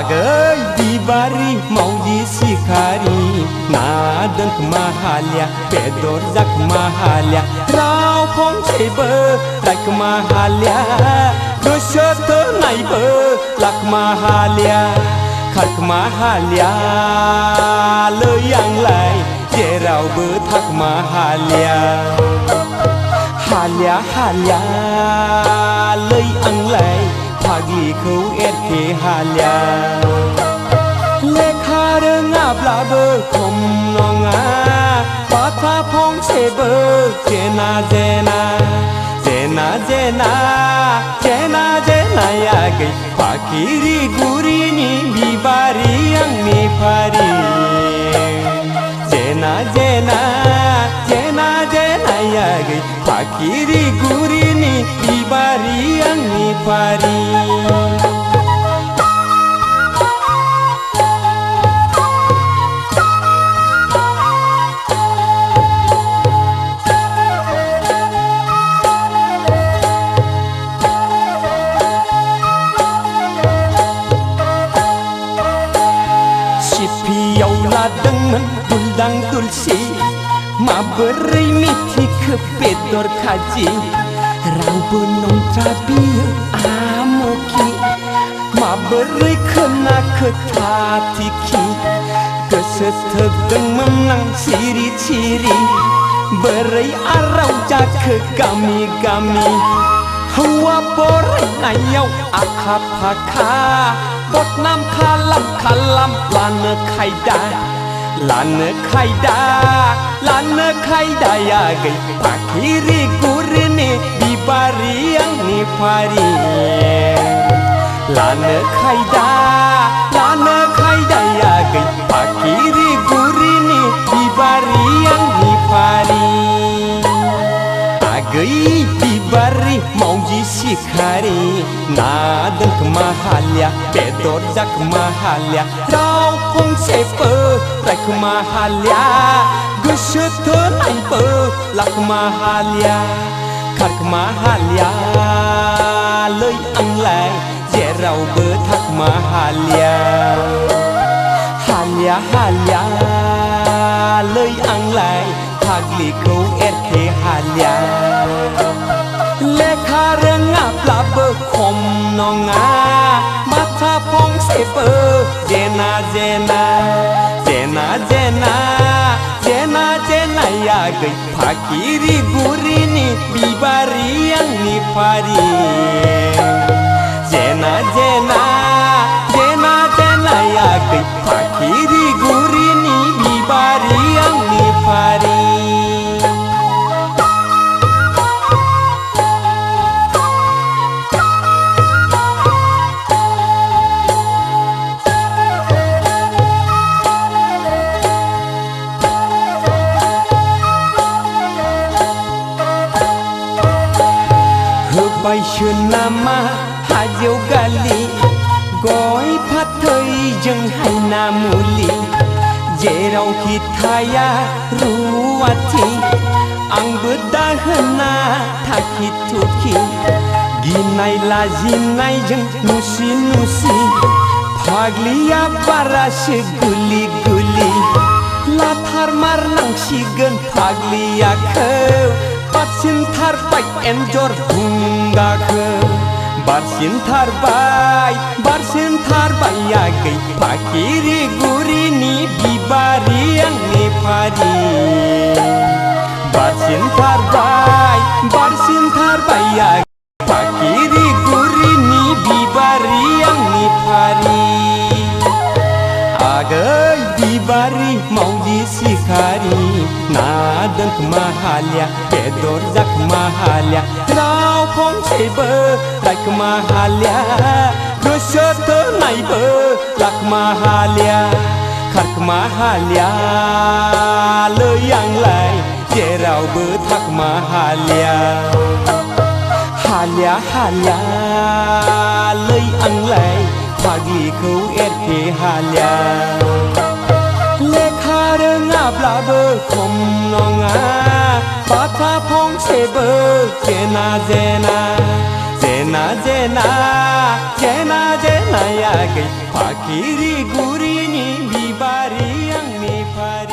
आगै बिबारि मावजि सिखारि नादोंख माहालिया बेदर जाख माहालिया राव फंसेबो रायख माहालिया गोसो थोनायबो लाख माहालिया खारख माहालिया लै आंलाय जेरावबो थाख माहालिया हालिया हालिया लै आंलाय फाग्लिखौ एरखे हालिया लेखा रोङाब्लाबो खम नङा बाथ्रा फंसेबो जेना जेना जेना जेना जेना जेनाया गै फाखिरि गुरिनि बिबारि आंनि फारि जेना जेना जेना जेनाया गै फाखिरि गुरिनि बिबारि आंनि फारि सिपियाव लादोंमोन दुलदां दुलसि माबोरै मिथिखो बेदर खाजि रावबो नंथ्रा बियो आमोखि माबोरै खोनाखो थाथिखि गोसो थोदोंमोन आं सिरि सिरि बोरै आराव जाखो गामि गामि हौवा बरायनायाव आखा फाखा बदनाम खालाम खालाम लानो खायदा लानो खायदा लानो खायदाया गै फाखिरि गुरिनि बिबारि आंनि फारि लानो खायदाया गै फाखिरि गुरिनि बिबारि आंनि फारि आगै बिबारि मावजि सिखारि नादोंख माहालिया बेदर जाख माहालिया राव फंसेबो रायख माहालिया गोसो थोनायबो लाख माहालिया खारख माहालिया लै आंलाय जेरावबो थाख माहालिया हालिया हालिया लै आंलाय फाग्लिखौ एरखे हालिया लेखा रोङाब्लाबो खम नङा बाथ्रा फंसेबो जेना जेना जेना जेना जेना जेनाया गै फाखिरि गुरिनि बिबारि आंनि फारि जेना जेना जेना जेनाया गै फाखिरि गुरिनि बिबारि आंनि फारि होबायसो नामा हाजोआव गालि गय फाथैजों हायना मुलि जेरावखि थाया रुवाथि आंबो दाहोना थाखि थुखि गिनाय लाजिनायजों नुसि नुसि फाग्लिया बारासो गुलि गुलि लाथार मारनांसिगोन फाग्लियाखौ बारसिनथारबाय एन्जर बुंगाखौ बारसिनथारबाय आगै फाखिरि गुरिनि बिबारि आंनि फारि बारसिनथारबाय आगै फाखिरि गुरिनि बिबारि आंनि फारि आगै बिबारि मावजि सिखारि नादोंख माहालिया बेदर जाख माहालिया राव फंसेबो रायख माहालिया गोसो थोनायबो लाख माहालिया खारख माहालिया लै आंलाय जेरावबो थाख माहालिया हालिया हालिया लै आंलाय फाग्लिखौ एरखे हालिया लेखा रोङाब्लाबो खम नङा बाथ्रा फंसेबो जेना जेना जेना जेना जेना जेनायाखै फाखिरि गुरिनि बिबारि आंनि फारि